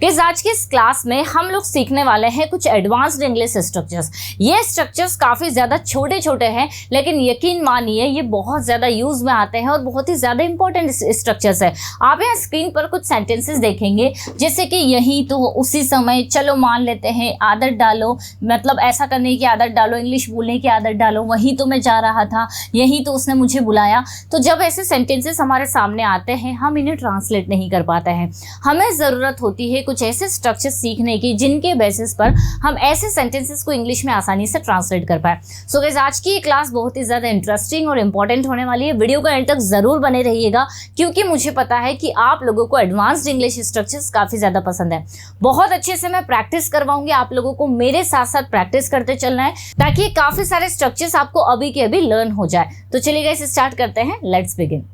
Guys आज की इस क्लास में हम लोग सीखने वाले हैं कुछ एडवांस्ड इंग्लिश स्ट्रक्चर्स। ये स्ट्रक्चर्स काफ़ी ज़्यादा छोटे छोटे हैं, लेकिन यकीन मानिए ये बहुत ज़्यादा यूज़ में आते हैं और बहुत ही ज़्यादा इंपॉर्टेंट स्ट्रक्चर्स है। आप यहाँ स्क्रीन पर कुछ सेंटेंसेस देखेंगे, जैसे कि यही तो, उसी समय, चलो मान लेते हैं, आदत डालो, मतलब ऐसा करने की आदत डालो, इंग्लिश बोलने की आदत डालो, वहीं तो मैं जा रहा था, यही तो उसने मुझे बुलाया। तो जब ऐसे सेंटेंसेस हमारे सामने आते हैं, हम इन्हें ट्रांसलेट नहीं कर पाते हैं। हमें ज़रूरत होती है कुछ ऐसे स्ट्रक्चर्स सीखने की जिनके बेसिस पर हम ऐसे सेंटेंसेस को इंग्लिश में आसानी से ट्रांसलेट कर पाए। सो गाइस आज की ये क्लास बहुत ही ज़्यादा इंटरेस्टिंग और इंपॉर्टेंट होने वाली है। वीडियो का एंड तक ज़रूर बने रहिएगा, क्योंकि मुझे पता है कि आप लोगों को एडवांस्ड इंग्लिश स्ट्रक्चर्स काफ़ी ज़्यादा पसंद है। बहुत अच्छे से मैं प्रैक्टिस करवाऊंगी, आप लोगों को मेरे साथ साथ प्रैक्टिस करते चलना है, ताकि काफ़ी सारे स्ट्रक्चर्स आपको अभी के अभी लर्न हो जाए। तो चलिए गाइस स्टार्ट करते हैं, लेट्स बिगिन।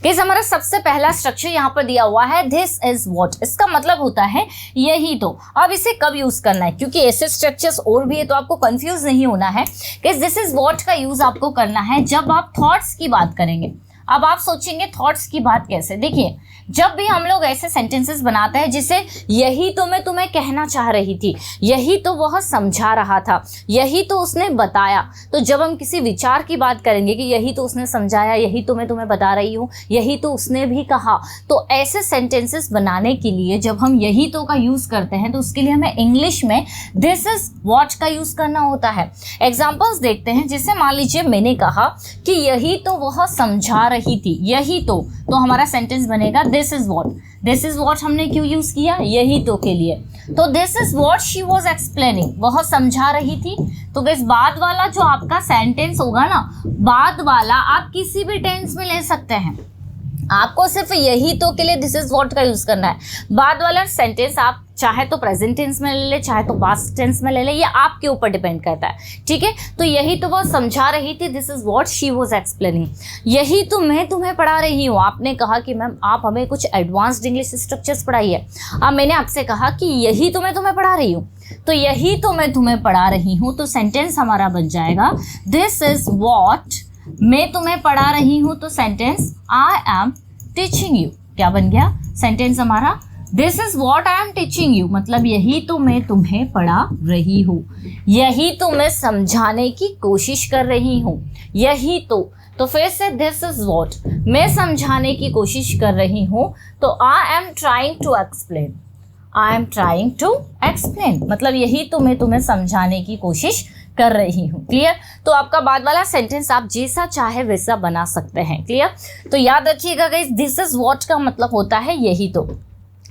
गाइस हमारा सबसे पहला स्ट्रक्चर यहाँ पर दिया हुआ है, दिस इज व्हाट। इसका मतलब होता है यही तो। अब इसे कब यूज करना है, क्योंकि ऐसे स्ट्रक्चर्स और भी है तो आपको कंफ्यूज नहीं होना है। गाइस दिस इज व्हाट का यूज आपको करना है जब आप थॉट्स की बात करेंगे। अब आप सोचेंगे थॉट्स की बात कैसे? देखिए, जब भी हम लोग ऐसे सेंटेंसेस बनाते हैं जिसे यही तो मैं तुम्हें कहना चाह रही थी, यही तो वह समझा रहा था, यही तो उसने बताया, तो जब हम किसी विचार की बात करेंगे कि यही तो उसने समझाया, यही तो मैं तुम्हें बता रही हूँ, यही तो उसने भी कहा, तो ऐसे सेंटेंसेस बनाने के लिए जब हम यही तो का यूज़ करते हैं तो उसके लिए हमें इंग्लिश में दिस इज व्हाट का यूज़ करना होता है। एग्जाम्पल्स देखते हैं, जैसे मान लीजिए मैंने कहा कि यही तो वह समझा रही थी, यही तो हमारा सेंटेंस बनेगा this is what. This is what हमने क्यों यूज किया? यही तो के लिए। तो this is what she was explaining, वह समझा रही थी। तो गाइस बाद वाला जो आपका सेंटेंस होगा ना, बाद वाला आप किसी भी टेंस में ले सकते हैं, आपको सिर्फ यही तो के लिए दिस इज व्हाट का यूज करना है। बाद वाला सेंटेंस आप चाहे तो प्रेजेंट टेंस में ले ले, चाहे तो पास्ट टेंस में ले ले, ये आपके ऊपर डिपेंड करता है, ठीक है। तो यही तो वो समझा रही थी, this is what she was explaining. यही तो मैं तुम्हें पढ़ा रही हूँ। आपने कहा कि मैम आप हमें कुछ एडवांस्ड इंग्लिश स्ट्रक्चर्स पढ़ाइए। अब मैंने आपसे कहा कि यही तो मैं तुम्हें पढ़ा रही हूँ, तो यही तो मैं तुम्हें पढ़ा रही हूँ, तो सेंटेंस हमारा बन जाएगा दिस इज व्हाट मैं तुम्हें पढ़ा रही हूँ, तो sentence I am teaching you. क्या बन गया सेंटेंस हमारा? This is what I am teaching you, मतलब यही तो मैं तुम्हें पढ़ा रही हूँ, यही तो मैं समझाने की कोशिश कर रही हूँ, यही तो फिर से दिस इज वॉट मैं समझाने की कोशिश कर रही हूँ, तो I am trying to explain. I am trying to explain मतलब यही तो मैं तुम्हें समझाने की कोशिश कर रही हूँ। क्लियर? तो आपका बाद वाला सेंटेंस आप जैसा चाहे वैसा बना सकते हैं। क्लियर? तो याद रखिएगा गाइस, दिस इज व्हाट का मतलब होता है यही तो।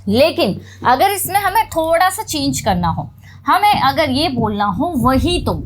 लेकिन अगर इसमें हमें थोड़ा सा चेंज करना हो, हमें अगर ये बोलना हो वही तो,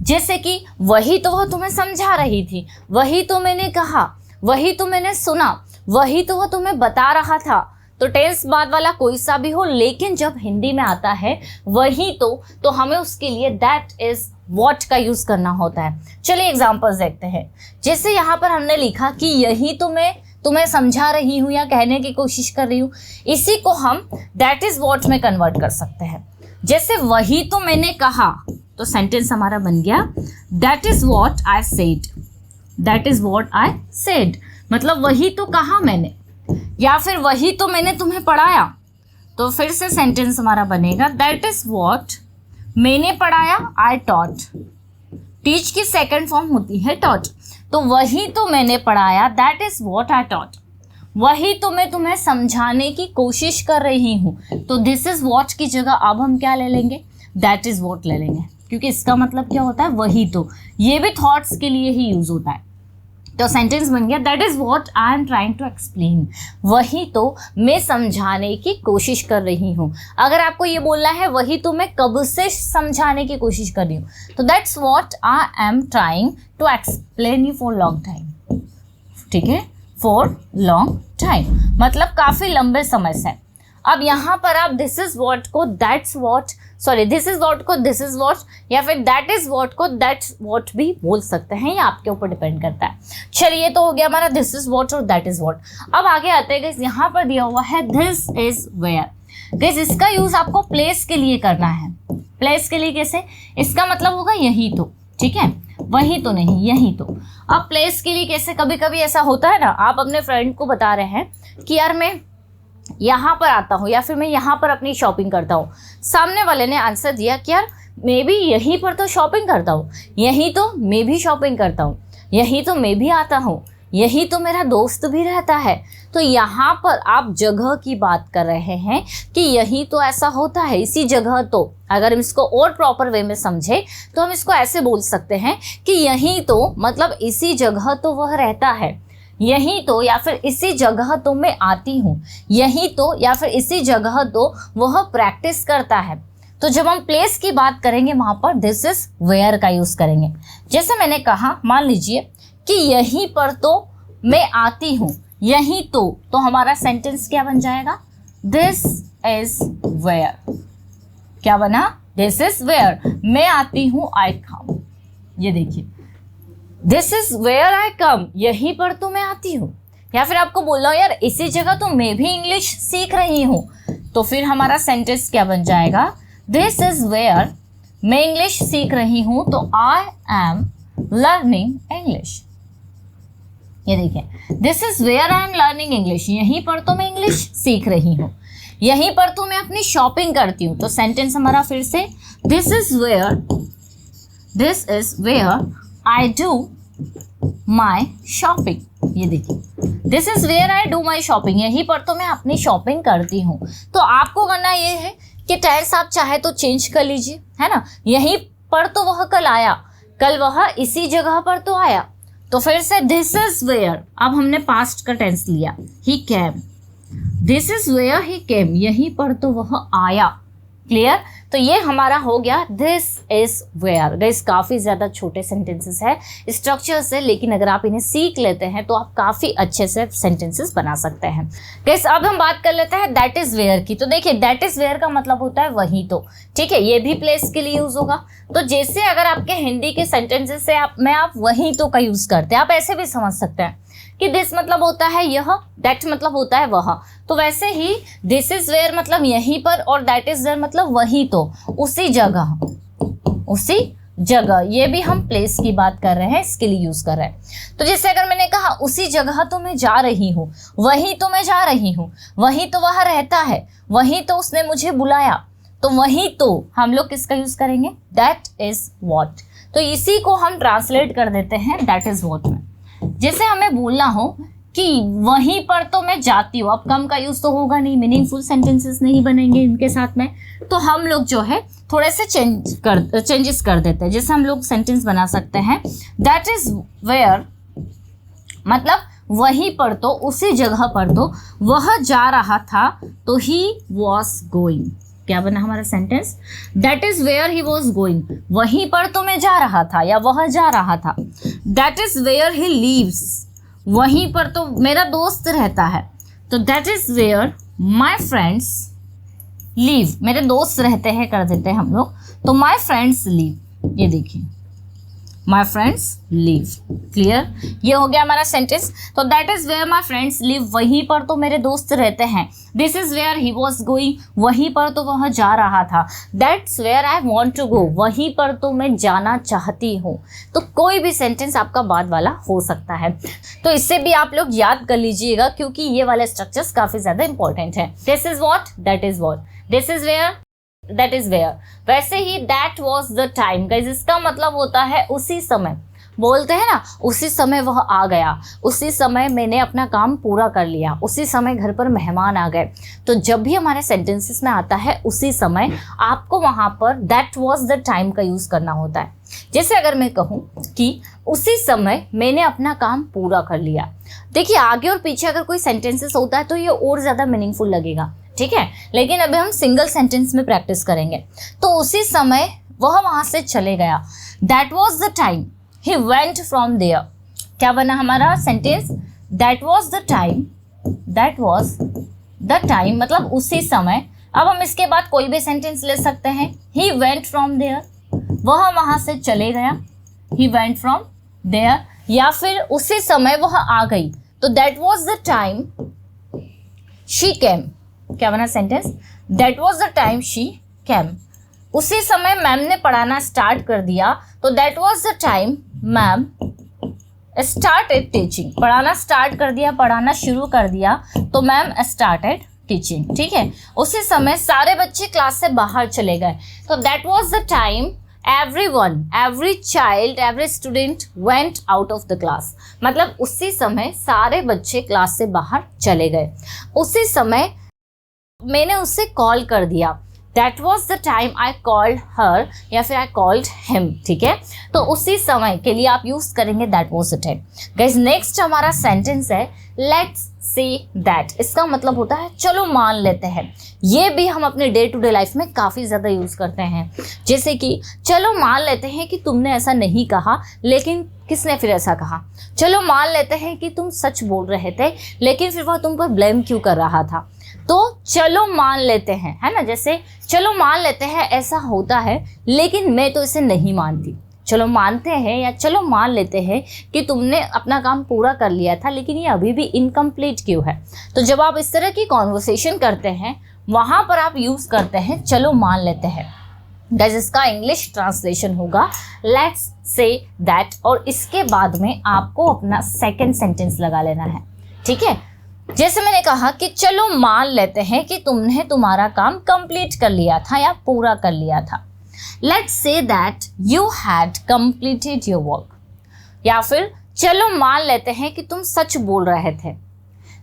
जैसे कि वही तो वह तुम्हें समझा रही थी, वही तो मैंने कहा, वही तो मैंने सुना, वही तो वह तुम्हें बता रहा था, तो टेंस बाद वाला कोई सा भी हो, लेकिन जब हिंदी में आता है वही तो हमें उसके लिए दैट इज व्हाट का यूज करना होता है। चलिए एग्जांपल्स देखते हैं। जैसे यहाँ पर हमने लिखा कि यही तो मैं तुम्हें समझा रही हूँ या कहने की कोशिश कर रही हूँ, इसी को हम दैट इज व्हाट में कन्वर्ट कर सकते हैं। जैसे वही तो मैंने कहा, तो सेंटेंस हमारा बन गया that is what I said. That is what I said मतलब वही तो कहा मैंने, या फिर वही तो मैंने तुम्हें पढ़ाया, तो फिर से सेंटेंस हमारा बनेगा दैट इज व्हाट मैंने पढ़ाया, आई टॉट। टीच की सेकंड फॉर्म होती है टॉट, तो वही तो मैंने पढ़ाया, that is what I taught. वही तो मैं तुम्हें समझाने की कोशिश कर रही हूँ, तो दिस इज व्हाट की जगह अब हम क्या ले लेंगे? दैट इज व्हाट ले लेंगे, क्योंकि इसका मतलब क्या होता है? वही तो। ये भी थॉट्स के लिए ही यूज होता है। तो सेंटेंस बन गया that is what I am trying to explain. वही तो मैं समझाने की कोशिश कर रही हूँ। अगर आपको ये बोलना है वही तो मैं कब से समझाने की कोशिश कर रही हूँ, तो that's what I am trying to explain you for long time. ठीक है, फॉर लॉन्ग टाइम मतलब काफ़ी लंबे समय से। अब यहाँ पर आप दिस इज व्हाट को that's what, sorry this is what को दिस इज व्हाट, या फिर दैट इज व्हाट को दैट्स व्हाट भी बोल सकते हैं, ये आपके ऊपर डिपेंड करता है। चलिए, तो हो गया हमारा दिस इज व्हाट और दैट इज व्हाट। अब आगे आते हैं गाइस, यहाँ पर दिया हुआ है दिस इज वेयर। गाइस इसका यूज आपको प्लेस के लिए करना है। प्लेस के लिए कैसे? इसका मतलब होगा यही तो, ठीक है, वही तो नहीं, यही तो। अब प्लेस के लिए कैसे? कभी कभी ऐसा होता है ना, आप अपने फ्रेंड को बता रहे हैं कि यार मैं यहाँ पर आता हूँ या फिर मैं यहाँ पर अपनी शॉपिंग करता हूँ। सामने वाले ने आंसर दिया कि यार मैं भी यहीं पर तो शॉपिंग करता हूँ, यहीं तो मैं भी शॉपिंग करता हूँ, यहीं तो मैं भी आता हूँ, यही तो मेरा दोस्त भी रहता है। तो यहाँ पर आप जगह की बात कर रहे हैं कि यही तो ऐसा होता है, इसी जगह तो। अगर हम इसको और प्रॉपर वे में समझे तो हम इसको ऐसे बोल सकते हैं कि यही तो मतलब इसी जगह तो वह रहता है, यही तो या फिर इसी जगह तो मैं आती हूँ, यही तो या फिर इसी जगह तो वह प्रैक्टिस करता है। तो जब हम प्लेस की बात करेंगे वहाँ पर दिस इज वेयर का यूज़ करेंगे। जैसे मैंने कहा, मान लीजिए कि यहीं पर तो मैं आती हूँ, यहीं तो हमारा सेंटेंस क्या बन जाएगा? This is where. क्या बना? दिस इज वेयर, मैं आती हूँ, आई कम। ये देखिए, दिस इज वेयर आई कम, यहीं पर तो मैं आती हूँ। या फिर आपको बोल रहा हूँ यार इसी जगह तो मैं भी इंग्लिश सीख रही हूँ, तो फिर हमारा सेंटेंस क्या बन जाएगा? दिस इज वेयर, मैं इंग्लिश सीख रही हूँ, तो आई एम लर्निंग इंग्लिश। ये देखिए, this is where I am learning English, यहीं पर तो मैं इंग्लिश सीख रही हूँ, यहीं पर तो मैं अपनी शॉपिंग करती हूँ। तो सेंटेंस हमारा फिर से this is where I do my shopping. ये देखिए, this is where I do my shopping, यहीं पर तो मैं अपनी शॉपिंग करती हूँ। तो आपको करना ये है कि टेंस आप चाहे तो चेंज कर लीजिए, है ना। यहीं पर तो वह कल आया, कल वह इसी जगह पर तो आया। तो फिर से दिस इज वेयर, अब हमने पास्ट का टेंस लिया, ही केम, दिस इज वेयर ही केम, यहीं पर तो वह आया। क्लियर? तो ये हमारा हो गया दिस इज वेयर। गाइस काफ़ी ज़्यादा छोटे सेंटेंसेस है, स्ट्रक्चर्स है, लेकिन अगर आप इन्हें सीख लेते हैं तो आप काफ़ी अच्छे से सेंटेंसेस बना सकते हैं। गाइस अब हम बात कर लेते हैं दैट इज वेयर की। तो देखिए, दैट इज वेयर का मतलब होता है वही तो, ठीक है। ये भी प्लेस के लिए यूज होगा। तो जैसे अगर आपके हिंदी के सेंटेंसेस से आप वही तो का यूज करते हैं, आप ऐसे भी समझ सकते हैं कि दिस मतलब होता है यह, दैट मतलब होता है वह। तो वैसे ही दिस इज वेयर मतलब यहीं पर, और दैट इज वेयर मतलब वही तो, उसी जगह, उसी जगह। ये भी हम प्लेस की बात कर रहे हैं, इसके लिए यूज कर रहे हैं। तो जैसे अगर मैंने कहा उसी जगह तो मैं जा रही हूँ, वहीं तो मैं जा रही हूँ, वहीं तो वह रहता है, वहीं तो उसने मुझे बुलाया, तो वहीं तो हम लोग किसका यूज करेंगे? That is what. तो इसी को हम ट्रांसलेट कर देते हैं दैट इज वॉट में। जैसे हमें बोलना हो कि वहीं पर तो मैं जाती हूँ, अब कम का यूज तो होगा नहीं, मीनिंगफुल सेंटेंसेस नहीं बनेंगे इनके साथ में, तो हम लोग जो है थोड़े से चेंजेस कर देते हैं। जैसे हम लोग सेंटेंस बना सकते हैं दैट इज वेयर मतलब वहीं पर तो, उसी जगह पर तो वह जा रहा था, तो ही वॉज गोइंग। क्या बना हमारा sentence? That is where he was going, वहीं पर तो मैं जा रहा था या वह जा रहा था। That is where he lives, वहीं पर तो मेरा दोस्त रहता है, तो that is where my friends live, मेरे दोस्त रहते हैं कर देते हैं हम लोग, तो माई फ्रेंड्स लीव। ये देखिए, माई फ्रेंड्स लीव। क्लियर? ये हो गया हमारा सेंटेंस। तो that is where my friends live, वहीं पर तो मेरे दोस्त रहते हैं। This is where he was going, वहीं पर तो वह जा रहा था। That's where I want to go, वहीं पर तो मैं जाना चाहती हूँ। तो कोई भी सेंटेंस आपका बाद वाला हो सकता है, तो इससे भी आप लोग याद कर लीजिएगा, क्योंकि ये वाले स्ट्रक्चर्स काफ़ी ज़्यादा इंपॉर्टेंट है। This is what, that is what, this is where, that is where. वैसे ही that was the time, guys इसका मतलब होता है उसी समय। बोलते हैं ना, उसी समय वह आ गया, उसी समय मैंने अपना काम पूरा कर लिया, उसी समय घर पर मेहमान आ गए। तो जब भी हमारे सेंटेंसेस में आता है उसी समय, आपको वहाँ पर दैट वॉज द टाइम का यूज़ करना होता है। जैसे अगर मैं कहूँ कि उसी समय मैंने अपना काम पूरा कर लिया, देखिए आगे और पीछे अगर कोई सेंटेंसेस होता है तो ये और ज़्यादा मीनिंगफुल लगेगा, ठीक है। लेकिन अभी हम सिंगल सेंटेंस में प्रैक्टिस करेंगे। तो उसी समय वह वहाँ से चले गया, that was the time he went from there. क्या बना हमारा sentence? That was the time, that was the time मतलब उसी समय। अब हम इसके बाद कोई भी सेंटेंस ले सकते हैं, ही वेंट फ्रॉम देयर, वह वहाँ से चले गया, ही वेंट फ्रॉम देयर, या फिर उसी समय वह आ गई, तो that was the time she came. क्या बना sentence? That was the time she came, उसी समय मैम ने पढ़ाना स्टार्ट कर दिया, तो that was the time ma'am started teaching, पढ़ाना स्टार्ट कर दिया, पढ़ाना शुरू कर दिया, तो मैम स्टार्टेड टीचिंग, ठीक है, उसी समय सारे बच्चे क्लास से बाहर चले गए। तो that was the time every child, every student went out of the class। मतलब उसी समय सारे बच्चे क्लास से बाहर चले गए। उसी समय मैंने उससे कॉल कर दिया। That was the time I called her या फिर I called him, ठीक है। तो उसी समय के लिए आप यूज करेंगे that was the time। Guys next हमारा सेंटेंस है let's say that। इसका मतलब होता है चलो मान लेते हैं। ये भी हम अपने डे टू डे लाइफ में काफ़ी ज़्यादा यूज़ करते हैं। जैसे कि चलो मान लेते हैं कि तुमने ऐसा नहीं कहा, लेकिन किसने फिर ऐसा कहा। चलो मान लेते हैं कि तुम सच बोल रहे थे, लेकिन फिर वह तुम पर ब्लेम क्यों कर रहा था। तो चलो मान लेते हैं, है ना। जैसे चलो मान लेते हैं ऐसा होता है, लेकिन मैं तो इसे नहीं मानती। चलो मानते हैं या चलो मान लेते हैं कि तुमने अपना काम पूरा कर लिया था, लेकिन ये अभी भी इनकम्प्लीट क्यों है। तो जब आप इस तरह की कॉन्वर्सेशन करते हैं, वहाँ पर आप यूज़ करते हैं चलो मान लेते हैं। गाइस इसका इंग्लिश ट्रांसलेशन होगा लेट्स से दैट, और इसके बाद में आपको अपना सेकंड सेंटेंस लगा लेना है, ठीक है। जैसे मैंने कहा कि चलो मान लेते हैं कि तुमने तुम्हारा काम कंप्लीट कर लिया था या पूरा कर लिया था। Let's say that you had completed your work. या फिर चलो मान लेते हैं कि तुम सच बोल रहे थे।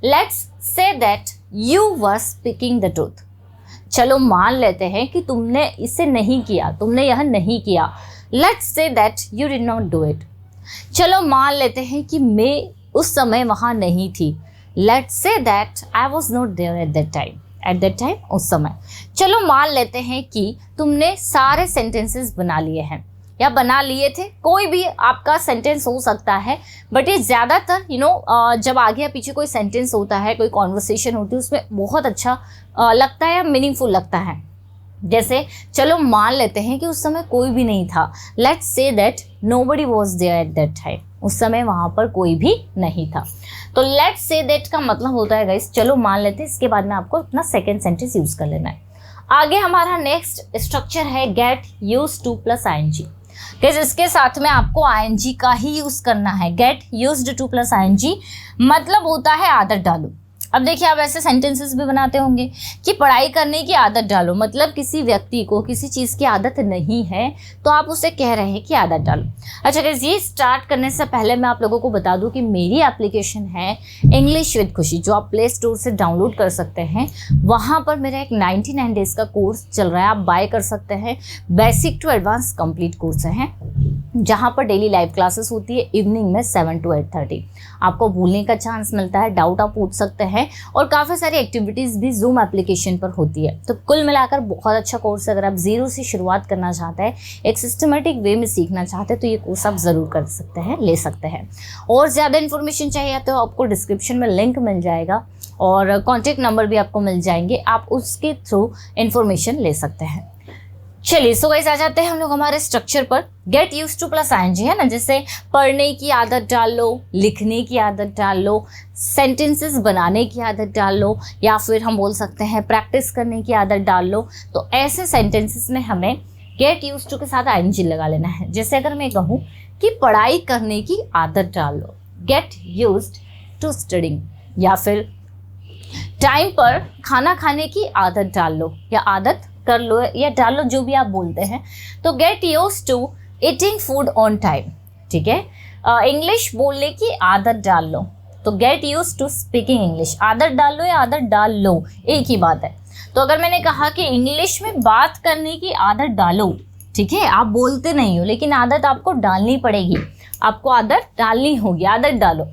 Let's say that you were speaking the truth. चलो मान लेते हैं कि तुमने इसे नहीं किया, तुमने यह नहीं किया। Let's say that you did not do it. चलो मान लेते हैं कि मैं उस समय वहाँ नहीं थी। Let's say that I was not there at that time, उस समय। चलो मान लेते हैं कि तुमने सारे सेंटेंसेस बना लिए हैं या बना लिए थे। कोई भी आपका सेंटेंस हो सकता है, बट ये ज़्यादातर जब आगे या पीछे कोई सेंटेंस होता है, कोई कॉन्वर्सेशन होती है, उसमें बहुत अच्छा लगता है या मीनिंगफुल लगता है। जैसे चलो मान लेते हैं कि उस समय कोई भी नहीं था। Let's say that nobody was there at that time. उस समय वहाँ पर कोई भी नहीं था। तो लेट्स से दैट का मतलब होता है गाइस चलो मान लेते हैं। इसके बाद में आपको अपना सेकेंड सेंटेंस यूज़ कर लेना है। आगे हमारा नेक्स्ट स्ट्रक्चर है get used to plus ING. Guys इसके साथ में आपको आईएनजी का ही यूज़ करना है। Get used to plus ING मतलब होता है आदत डालो। अब देखिए आप ऐसे सेंटेंसेस भी बनाते होंगे कि पढ़ाई करने की आदत डालो, मतलब किसी व्यक्ति को किसी चीज़ की आदत नहीं है तो आप उसे कह रहे हैं कि आदत डालो। अच्छा गाइस ये स्टार्ट करने से पहले मैं आप लोगों को बता दूं कि मेरी एप्लीकेशन है इंग्लिश विद खुशी, जो आप प्ले स्टोर से डाउनलोड कर सकते हैं। वहाँ पर मेरा एक 99 डेज़ का कोर्स चल रहा है, आप बाय कर सकते हैं। Basic to advance complete course है, जहाँ पर डेली लाइव क्लासेस होती है इवनिंग में 7 to 8:30। आपको भूलने का चांस मिलता है, डाउट आप पूछ सकते हैं, और काफ़ी सारी एक्टिविटीज़ भी जूम एप्लीकेशन पर होती है। तो कुल मिलाकर बहुत अच्छा कोर्स है। अगर आप जीरो से शुरुआत करना चाहते हैं, एक सिस्टमेटिक वे में सीखना चाहते हैं, तो ये कोर्स आप ज़रूर कर सकते हैं, ले सकते हैं। और ज़्यादा इन्फॉर्मेशन चाहिए तो आपको डिस्क्रिप्शन में लिंक मिल जाएगा और कॉन्टैक्ट नंबर भी आपको मिल जाएंगे, आप उसके थ्रू इन्फॉर्मेशन ले सकते हैं। चलिए सो गाइस आ जाते हैं हम लोग हमारे स्ट्रक्चर पर। Get used to plus ING है ना, जैसे पढ़ने की आदत डाल लो, लिखने की आदत डाल लो, सेंटेंसेस बनाने की आदत डाल लो, या फिर हम बोल सकते हैं प्रैक्टिस करने की आदत डाल लो। तो ऐसे सेंटेंसेस में हमें गेट यूज्ड टू के साथ आईएनजी लगा लेना है। जैसे अगर मैं कहूँ कि पढ़ाई करने की आदत डाल लो, गेट यूज्ड टू स्टडिंग, या फिर टाइम पर खाना खाने की आदत डाल लो या आदत कर लो या डाल लो, जो भी आप बोलते हैं। तो get used to eating food on time, ठीक है। इंग्लिश बोलने की आदत डाल लो, तो get used to speaking English. आदत डाल लो या आदत डाल लो एक ही बात है। तो अगर मैंने कहा कि इंग्लिश में बात करने की आदत डालो, ठीक है, आप बोलते नहीं हो लेकिन आदत आपको डालनी पड़ेगी, आपको आदत डालनी होगी, आदत डालो।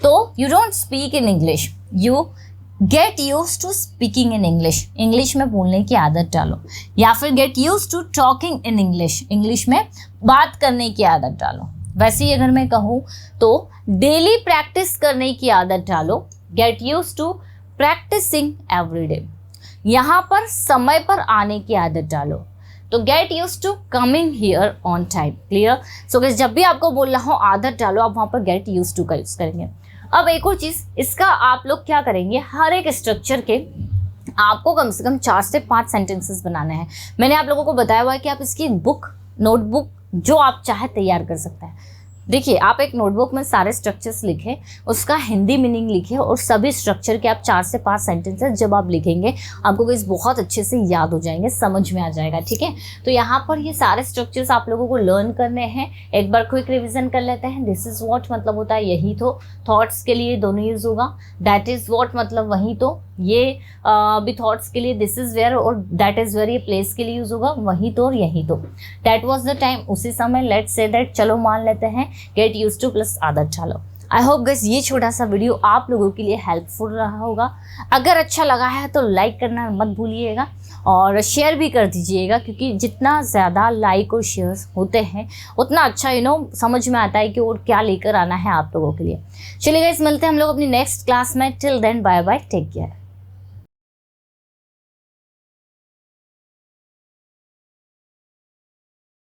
तो you don't speak in English, you get used to speaking in English, English में बोलने की आदत डालो। या फिर get used to talking in English, English में बात करने की आदत डालो। वैसे ही अगर मैं कहूँ तो डेली प्रैक्टिस करने की आदत डालो, get used to practising every day. यहाँ पर समय पर आने की आदत डालो, तो get used to coming here on time. Clear. So guys जब भी आपको बोल रहा हो आदत डालो, आप वहाँ पर गेट यूज्ड टू का यूज़ करेंगे। अब एक और चीज़, इसका आप लोग क्या करेंगे, हर एक स्ट्रक्चर के आपको कम से कम 4 से 5 सेंटेंसेस बनाने हैं। मैंने आप लोगों को बताया हुआ है कि आप इसकी बुक, नोटबुक जो आप चाहे तैयार कर सकते हैं। देखिए, आप एक नोटबुक में सारे स्ट्रक्चर्स लिखें, उसका हिंदी मीनिंग लिखें और सभी स्ट्रक्चर के आप 4 से 5 सेंटेंसेस जब आप लिखेंगे आपको गाइस बहुत अच्छे से याद हो जाएंगे, समझ में आ जाएगा। ठीक है, तो यहाँ पर ये सारे स्ट्रक्चर्स आप लोगों को लर्न करने हैं। एक बार क्विक रिविजन कर लेते हैं। दिस इज व्हाट मतलब होता है यही तो, थॉट्स के लिए दोनों यूज होगा। दैट इज व्हाट मतलब वही तो, ये भी थॉट्स के लिए दिस इज वेयर, और दैट इज वेयर ये प्लेस के लिए यूज होगा, वही तो और यही तो। दैट वाज द टाइम, उसी समय। लेट्स से दैट, चलो मान लेते हैं। गेट यूज्ड टू प्लस आदत डालो। आई होप गाइस ये छोटा सा वीडियो आप लोगों के लिए हेल्पफुल रहा होगा। अगर अच्छा लगा है तो लाइक करना मत भूलिएगा और शेयर भी कर दीजिएगा, क्योंकि जितना ज़्यादा लाइक और शेयर्स होते हैं उतना अच्छा समझ में आता है कि और क्या लेकर आना है आप लोगों के लिए। चलिए गाइस, मिलते हैं हम लोग अपनी नेक्स्ट क्लास में। Till then bye bye, take care.